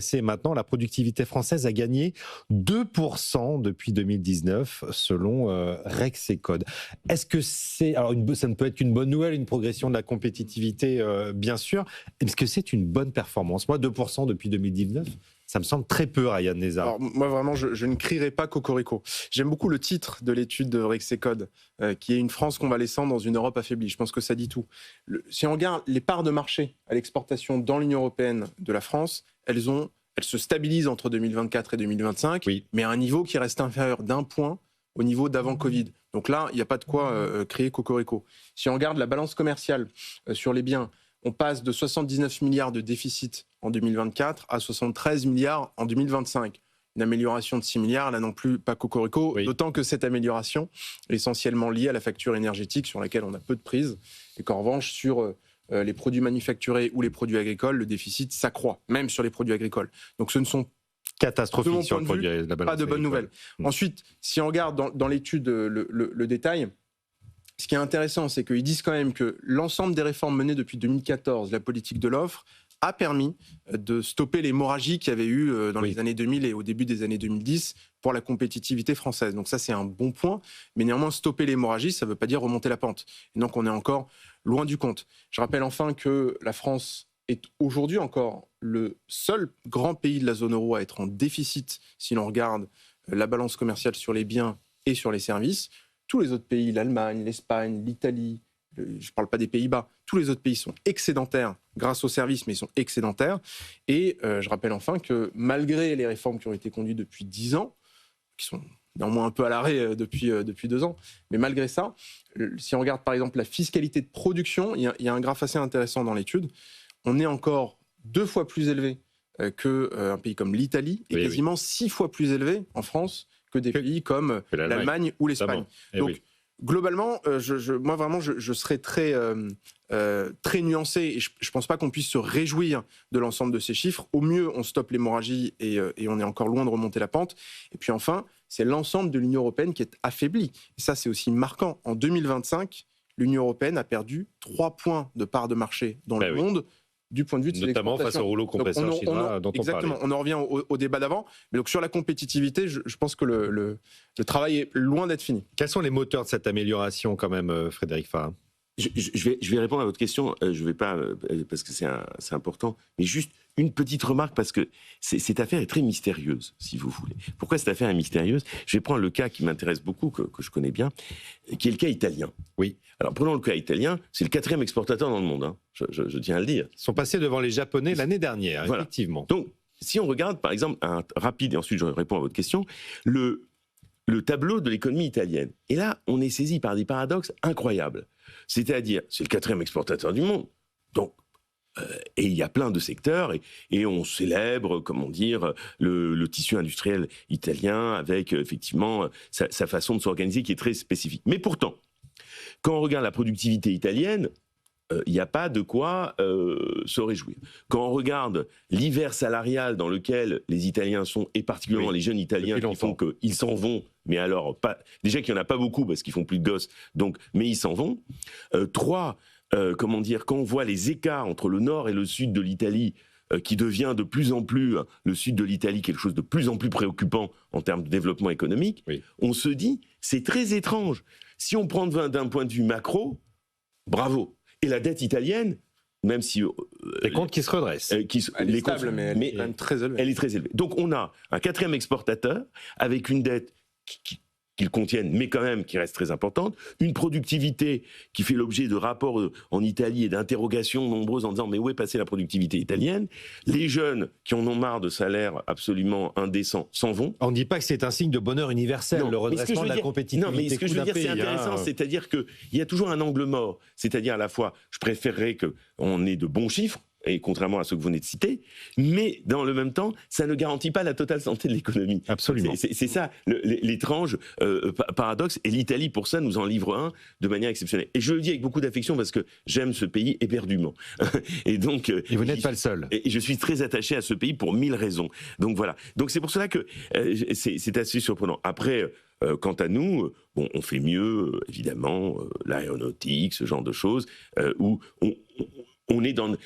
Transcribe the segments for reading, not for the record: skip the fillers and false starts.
C'est maintenant, la productivité française a gagné 2% depuis 2019, selon Rexecode. Est-ce que c'est... Alors, ça ne peut être qu'une bonne nouvelle, une progression de la compétitivité, bien sûr. Est-ce que c'est une bonne performance? Moi, 2% depuis 2019, ça me semble très peu, Ryan Nezar. Alors, moi, vraiment, je ne crierai pas cocorico. J'aime beaucoup le titre de l'étude de Rexecode, qui est « Une France convalescente dans une Europe affaiblie ». Je pense que ça dit tout. Si on regarde les parts de marché à l'exportation dans l'Union européenne de la France, elles se stabilisent entre 2024 et 2025, oui, mais à un niveau qui reste inférieur d'1 point au niveau d'avant Covid. Donc là, il n'y a pas de quoi crier cocorico. Si on regarde la balance commerciale sur les biens, on passe de 79 milliards de déficit en 2024 à 73 milliards en 2025. Une amélioration de 6 milliards, là non plus pas cocorico, oui, d'autant que cette amélioration est essentiellement liée à la facture énergétique sur laquelle on a peu de prise, et qu'en revanche, sur les produits manufacturés ou les produits agricoles, le déficit s'accroît, même sur les produits agricoles. Donc ce ne sont catastrophique sur le produit, pas de bonnes nouvelles. Ensuite, si on regarde dans l'étude le détail, ce qui est intéressant, c'est qu'ils disent quand même que l'ensemble des réformes menées depuis 2014, la politique de l'offre, a permis de stopper l'hémorragie qu'il y avait eu dans les années 2000 et au début des années 2010 pour la compétitivité française. Donc ça, c'est un bon point. Mais néanmoins, stopper l'hémorragie, ça ne veut pas dire remonter la pente. Et donc, on est encore loin du compte. Je rappelle enfin que la France est aujourd'hui encore le seul grand pays de la zone euro à être en déficit si l'on regarde la balance commerciale sur les biens et sur les services. Tous les autres pays, l'Allemagne, l'Espagne, l'Italie, je ne parle pas des Pays-Bas, tous les autres pays sont excédentaires grâce aux services, mais ils sont excédentaires. Et je rappelle enfin que malgré les réformes qui ont été conduites depuis 10 ans, qui sont néanmoins un peu à l'arrêt depuis 2 ans, mais malgré ça, si on regarde par exemple la fiscalité de production, il y a un graphe assez intéressant dans l'étude, on est encore 2 fois plus élevé qu'un pays comme l'Italie, et quasiment 6 fois plus élevé en France que des pays comme l'Allemagne ou l'Espagne. Donc, globalement, moi vraiment, je serais très nuancé, et je ne pense pas qu'on puisse se réjouir de l'ensemble de ces chiffres. Au mieux, on stoppe l'hémorragie et on est encore loin de remonter la pente. Et puis enfin, c'est l'ensemble de l'Union européenne qui est affaibli. Et ça, c'est aussi marquant. En 2025, l'Union européenne a perdu 3 points de part de marché dans le monde, du point de vue de ses notamment exportations. Face au rouleau compresseur chinois dont exactement, on parlait. on en revient au débat d'avant. Mais donc sur la compétitivité, je pense que le travail est loin d'être fini. Quels sont les moteurs de cette amélioration quand même, Frédéric Farah? Je vais répondre à votre question. Je vais pas parce que c'est important, mais juste une petite remarque parce que cette affaire est très mystérieuse, si vous voulez. Pourquoi cette affaire est mystérieuse? Je vais prendre le cas qui m'intéresse beaucoup, que je connais bien, qui est le cas italien. Oui. Alors prenons le cas italien. C'est le 4e exportateur dans le monde. Hein. Je tiens à le dire. Ils sont passés devant les Japonais l'année dernière, voilà. Effectivement. Donc, si on regarde, par exemple, un rapide, et ensuite je réponds à votre question, le tableau de l'économie italienne. Et là, on est saisi par des paradoxes incroyables. C'est-à-dire, c'est le 4e exportateur du monde. Donc, et il y a plein de secteurs, et on célèbre, comment dire, le tissu industriel italien avec, effectivement, sa façon de s'organiser qui est très spécifique. Mais pourtant, quand on regarde la productivité italienne, il n'y a pas de quoi se réjouir. Quand on regarde l'hiver salarial dans lequel les Italiens sont, et particulièrement les jeunes Italiens qui font qu'ils s'en vont, mais alors, déjà qu'il n'y en a pas beaucoup parce qu'ils font plus de gosses, donc, mais ils s'en vont. Comment dire, quand on voit les écarts entre le nord et le sud de l'Italie, qui devient de plus en plus, le sud de l'Italie, quelque chose de plus en plus préoccupant en termes de développement économique, on se dit, c'est très étrange. Si on prend d'un point de vue macro, bravo. Et la dette italienne, même si... les comptes qui se redressent. Elle est stable, mais elle est quand même très élevée. Elle est très élevée. Donc on a un 4e exportateur avec une dette qu'ils contiennent, mais quand même qui reste très importante, une productivité qui fait l'objet de rapports en Italie et d'interrogations nombreuses en disant mais où est passée la productivité italienne? Les jeunes qui en ont marre de salaires absolument indécents s'en vont. On ne dit pas que c'est un signe de bonheur universel, le redressement de la compétitivité. Non, mais ce que je veux dire, c'est intéressant, c'est-à-dire qu'il y a toujours un angle mort. C'est-à-dire à la fois, je préférerais qu'on ait de bons chiffres, et contrairement à ceux que vous venez de citer, mais dans le même temps, ça ne garantit pas la totale santé de l'économie. Absolument. C'est ça l'étrange paradoxe, et l'Italie, pour ça, nous en livre un de manière exceptionnelle. Et je le dis avec beaucoup d'affection parce que j'aime ce pays éperdument. Et donc, et vous n'êtes pas le seul. Et je suis très attaché à ce pays pour 1000 raisons. Donc voilà. Donc c'est pour cela que c'est assez surprenant. Après... quant à nous, on fait mieux, évidemment, l'aéronautique, ce genre de choses, où on est dans...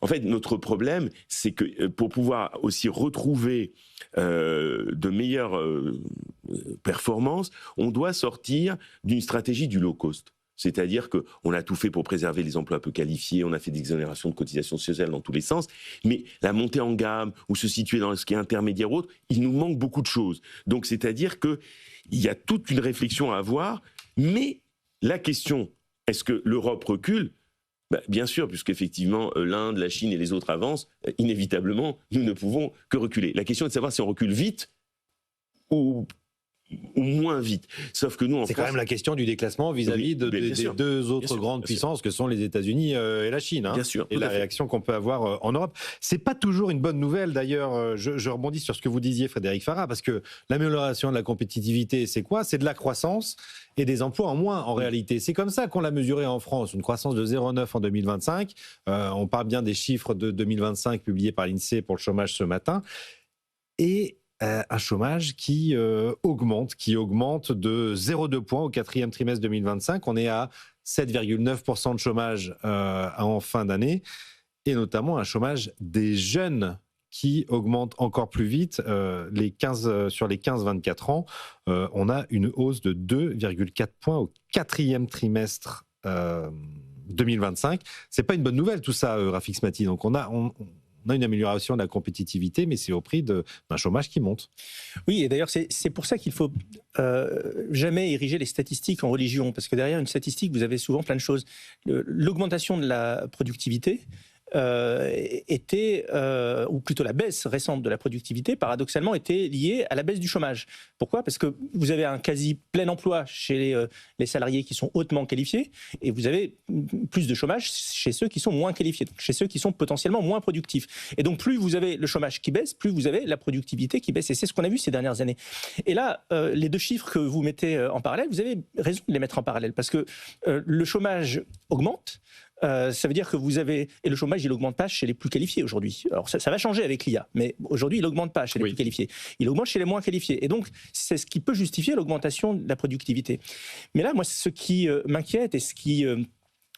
En fait, notre problème, c'est que pour pouvoir aussi retrouver de meilleures performances, on doit sortir d'une stratégie du low cost. C'est-à-dire qu'on a tout fait pour préserver les emplois peu qualifiés, on a fait des exonérations de cotisations sociales dans tous les sens, mais la montée en gamme ou se situer dans ce qui est intermédiaire ou autre, il nous manque beaucoup de choses. Donc c'est-à-dire qu'il y a toute une réflexion à avoir, mais la question, est-ce que l'Europe recule ? Bien sûr, puisqu'effectivement l'Inde, la Chine et les autres avancent, inévitablement, nous ne pouvons que reculer. La question est de savoir si on recule vite ou moins vite. Sauf que nous, en c'est France, quand même la question du déclassement vis-à-vis des deux autres grandes puissances que sont les États-Unis et la Chine. Bien sûr, et la réaction qu'on peut avoir en Europe. C'est pas toujours une bonne nouvelle d'ailleurs. Je rebondis sur ce que vous disiez, Frédéric Farah, parce que l'amélioration de la compétitivité, c'est quoi ? C'est de la croissance et des emplois en moins en réalité. C'est comme ça qu'on l'a mesuré en France, une croissance de 0,9 en 2025. On parle bien des chiffres de 2025 publiés par l'INSEE pour le chômage ce matin. Et un chômage qui augmente de 0,2 points au 4e trimestre 2025. On est à 7,9% de chômage en fin d'année, et notamment un chômage des jeunes qui augmente encore plus vite. Sur les 15-24 ans, on a une hausse de 2,4 points au 4e trimestre 2025. C'est pas une bonne nouvelle tout ça, Rafik Smati. Donc on a une amélioration de la compétitivité, mais c'est au prix d'un chômage qui monte. Oui, et d'ailleurs, c'est pour ça qu'il faut jamais ériger les statistiques en religion, parce que derrière une statistique, vous avez souvent plein de choses. L'augmentation de la productivité ou plutôt la baisse récente de la productivité, paradoxalement, était liée à la baisse du chômage. Pourquoi ? Parce que vous avez un quasi plein emploi chez les salariés qui sont hautement qualifiés, et vous avez plus de chômage chez ceux qui sont moins qualifiés, donc chez ceux qui sont potentiellement moins productifs. Et donc plus vous avez le chômage qui baisse, plus vous avez la productivité qui baisse. Et c'est ce qu'on a vu ces dernières années. Et là, les deux chiffres que vous mettez en parallèle, vous avez raison de les mettre en parallèle, parce que le chômage augmente. Ça veut dire que vous avez... Et le chômage, il n'augmente pas chez les plus qualifiés aujourd'hui. Alors ça va changer avec l'IA, mais aujourd'hui, il n'augmente pas chez les plus qualifiés. Il augmente chez les moins qualifiés. Et donc, c'est ce qui peut justifier l'augmentation de la productivité. Mais là, moi, ce qui m'inquiète et ce qui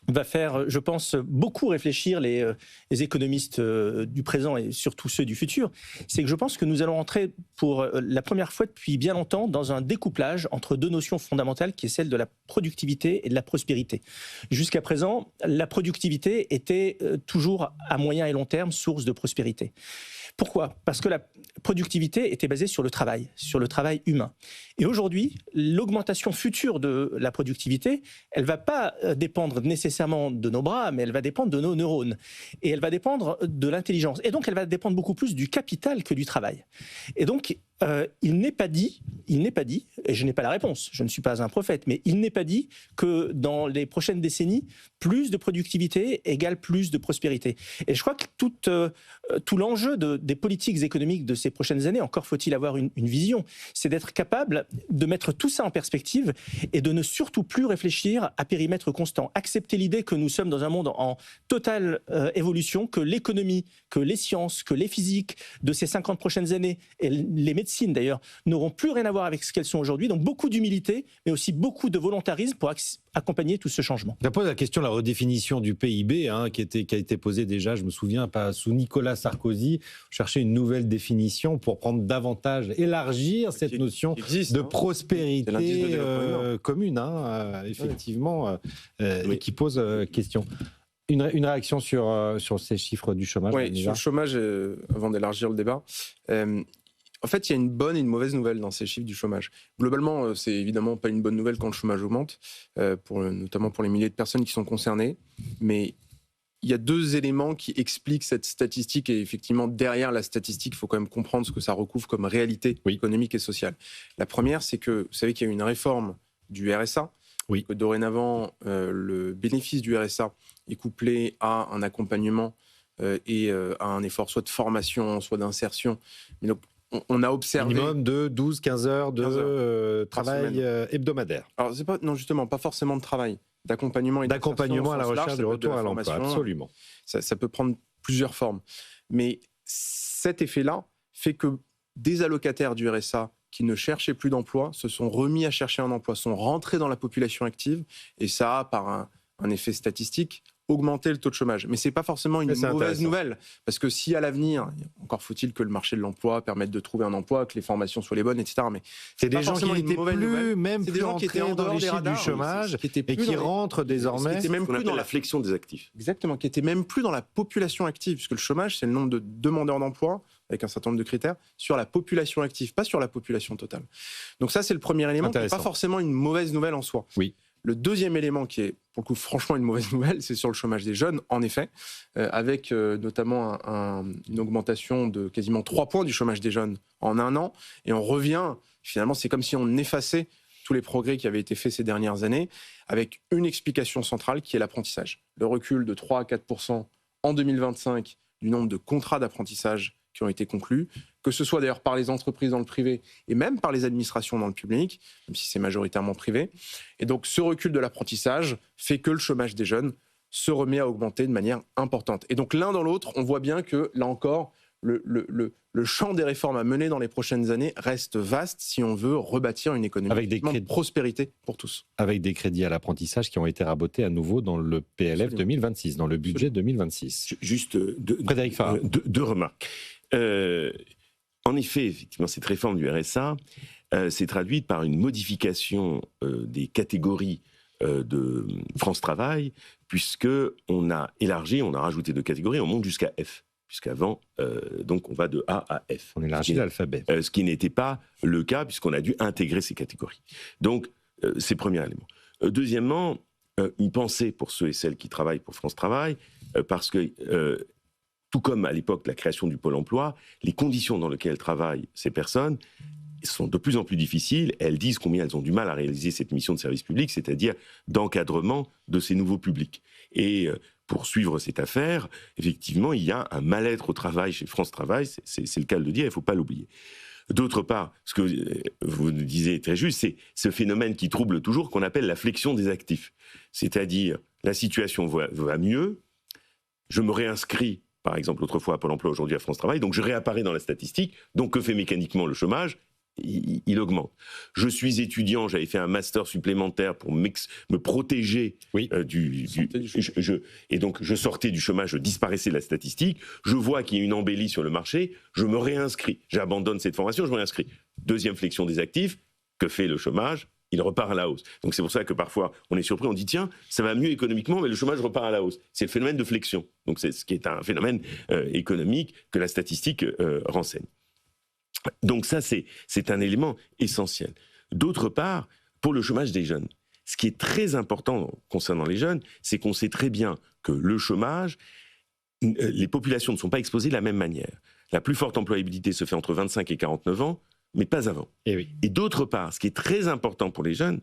va faire, je pense, beaucoup réfléchir les économistes du présent et surtout ceux du futur, c'est que je pense que nous allons entrer pour la première fois depuis bien longtemps dans un découplage entre deux notions fondamentales qui est celle de la productivité et de la prospérité. Jusqu'à présent, la productivité était toujours à moyen et long terme source de prospérité. Pourquoi ? Parce que la productivité était basée sur le travail humain. Et aujourd'hui, l'augmentation future de la productivité, elle ne va pas dépendre nécessairement de nos bras, mais elle va dépendre de nos neurones. Et elle va dépendre de l'intelligence. Et donc, elle va dépendre beaucoup plus du capital que du travail. Et donc, il n'est pas dit, et je n'ai pas la réponse, je ne suis pas un prophète, mais il n'est pas dit que dans les prochaines décennies, plus de productivité égale plus de prospérité. Et je crois que tout l'enjeu des politiques économiques de ces prochaines années, encore faut-il avoir une vision, c'est d'être capable de mettre tout ça en perspective et de ne surtout plus réfléchir à périmètre constant. Accepter l'idée que nous sommes dans un monde en totale évolution, que l'économie, que les sciences, que les physiques de ces 50 prochaines années, et les médecines d'ailleurs, n'auront plus rien à voir avec ce qu'elles sont aujourd'hui. Donc beaucoup d'humilité, mais aussi beaucoup de volontarisme pour accompagner tout ce changement. Je pose la question de la redéfinition du PIB, qui a été posée déjà, je me souviens, pas sous Nicolas Sarkozy, chercher une nouvelle définition pour prendre davantage, élargir cette notion de prospérité commune, effectivement, et qui pose question. Une réaction sur ces chiffres du chômage. Oui, sur le chômage, avant d'élargir le débat. En fait, il y a une bonne et une mauvaise nouvelle dans ces chiffres du chômage. Globalement, c'est évidemment pas une bonne nouvelle quand le chômage augmente, notamment pour les milliers de personnes qui sont concernées. Mais il y a deux éléments qui expliquent cette statistique. Et effectivement, derrière la statistique, il faut quand même comprendre ce que ça recouvre comme réalité économique et sociale. La première, c'est que vous savez qu'il y a eu une réforme du RSA. Que dorénavant, le bénéfice du RSA est couplé à un accompagnement et à un effort soit de formation, soit d'insertion. Mais donc, on a observé... Minimum de 12-15 heures de travail hebdomadaire. Alors, non, justement, pas forcément de travail, d'accompagnement et d'accompagnement à la recherche du retour à l'emploi, absolument. Ça peut prendre plusieurs formes. Mais cet effet-là fait que des allocataires du RSA qui ne cherchaient plus d'emploi se sont remis à chercher un emploi, sont rentrés dans la population active, et ça a, par un effet statistique, augmenter le taux de chômage. Mais c'est pas forcément une C'est mauvaise intéressant. nouvelle, parce que si à l'avenir, encore faut-il que le marché de l'emploi permette de trouver un emploi, que les formations soient les bonnes, etc. Mais C'est pas des gens qui forcément une n'étaient mauvaise nouvelle. même C'est plus des gens qui étaient en entrés dans dehors les des chiffres du radars, chômage qui étaient et plus qui dans les- rentrent désormais. qui étaient même Ce qu'on plus appelle dans la flexion des actifs. Exactement, qui était même plus dans la population active, puisque le chômage, c'est le nombre de demandeurs d'emploi, avec un certain nombre de critères, sur la population active, pas sur la population totale. Donc ça, c'est le premier élément, qui n'est Intéressant. pas forcément une mauvaise nouvelle en soi. Oui. Le deuxième élément, qui est pour le coup franchement une mauvaise nouvelle, c'est sur le chômage des jeunes, en effet, avec notamment une augmentation de quasiment 3 points du chômage des jeunes en un an, et on revient, finalement, c'est comme si on effaçait tous les progrès qui avaient été faits ces dernières années, avec une explication centrale qui est l'apprentissage. Le recul de 3 à 4% en 2025 du nombre de contrats d'apprentissage qui ont été conclus, que ce soit d'ailleurs par les entreprises dans le privé et même par les administrations dans le public, même si c'est majoritairement privé. Et donc ce recul de l'apprentissage fait que le chômage des jeunes se remet à augmenter de manière importante. Et donc l'un dans l'autre, on voit bien que, là encore, le champ des réformes à mener dans les prochaines années reste vaste si on veut rebâtir une économie Avec des de prospérité pour tous. Avec des crédits à l'apprentissage qui ont été rabotés à nouveau dans le PLF Absolument. 2026, dans le budget 2026. Juste Frédéric Farah. deux remarques. En effet, effectivement, cette réforme du RSA s'est traduite par une modification des catégories de France Travail, puisqu'on a élargi, on a rajouté 2 catégories, on monte jusqu'à F. Puisqu'avant, donc on va de A à F. On élargit l'alphabet. Ce qui n'était pas le cas, puisqu'on a dû intégrer ces catégories. Donc, c'est le premier élément. Deuxièmement, une pensée pour ceux et celles qui travaillent pour France Travail, parce que, tout comme à l'époque de la création du Pôle emploi, les conditions dans lesquelles travaillent ces personnes sont de plus en plus difficiles. Elles disent combien elles ont du mal à réaliser cette mission de service public, c'est-à-dire d'encadrement de ces nouveaux publics. Et pour suivre cette affaire, effectivement, il y a un mal-être au travail chez France Travail, c'est le cas de le dire, il ne faut pas l'oublier. D'autre part, ce que vous disiez très juste, c'est ce phénomène qui trouble toujours, qu'on appelle la flexion des actifs. C'est-à-dire, la situation va mieux, je me réinscris, par exemple, autrefois à Pôle emploi, aujourd'hui à France Travail, donc je réapparais dans la statistique, donc que fait mécaniquement le chômage ? Il augmente. Je suis étudiant, j'avais fait un master supplémentaire pour me protéger et donc je sortais du chômage, je disparaissais de la statistique, je vois qu'il y a une embellie sur le marché, je me réinscris, j'abandonne cette formation, je me réinscris. Deuxième flexion des actifs, que fait le chômage ? Il repart à la hausse. Donc c'est pour ça que parfois on est surpris, on dit tiens, ça va mieux économiquement, mais le chômage repart à la hausse. C'est le phénomène de flexion. Donc c'est ce qui est un phénomène économique que la statistique renseigne. Donc ça, c'est un élément essentiel. D'autre part, pour le chômage des jeunes, ce qui est très important concernant les jeunes, c'est qu'on sait très bien que le chômage, les populations ne sont pas exposées de la même manière. La plus forte employabilité se fait entre 25 et 49 ans, mais pas avant. Et oui. Et d'autre part, ce qui est très important pour les jeunes,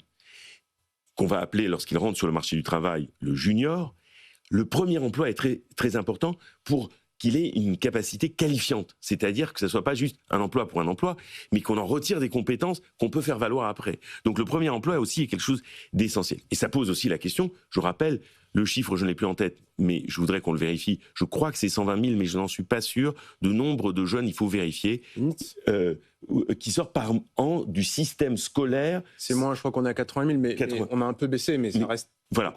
qu'on va appeler, lorsqu'ils rentrent sur le marché du travail, le junior, le premier emploi est très, très important pour qu'il ait une capacité qualifiante, c'est-à-dire que ce ne soit pas juste un emploi pour un emploi, mais qu'on en retire des compétences qu'on peut faire valoir après. Donc le premier emploi aussi est quelque chose d'essentiel. Et ça pose aussi la question, je rappelle, le chiffre je ne l'ai plus en tête, mais je voudrais qu'on le vérifie, je crois que c'est 120 000, mais je n'en suis pas sûr, de nombre de jeunes, il faut vérifier, qui sortent par an du système scolaire. C'est moins, je crois qu'on est à 80 000, mais on a un peu baissé, mais ça reste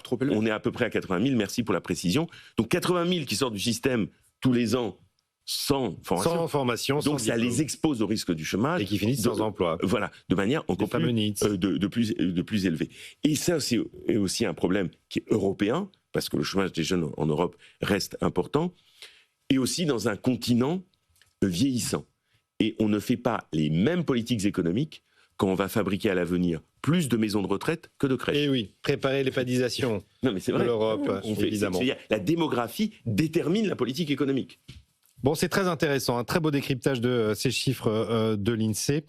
trop élevé. On est à peu près à 80 000, merci pour la précision. Donc 80 000 qui sortent du système tous les ans sans formation. Sans formation, donc sans ça diplôme. les expose au risque du chômage. Et qui finissent sans emploi. Voilà, de manière encore plus, de plus élevée. Et ça, c'est aussi un problème qui est européen, parce que le chômage des jeunes en Europe reste important, et aussi dans un continent vieillissant. Et on ne fait pas les mêmes politiques économiques quand on va fabriquer à l'avenir plus de maisons de retraite que de crèches. Et oui, préparer l'EPADisation de l'Europe, évidemment. La démographie détermine la politique économique. Bon, c'est très intéressant, un très beau décryptage de ces chiffres de l'INSEE.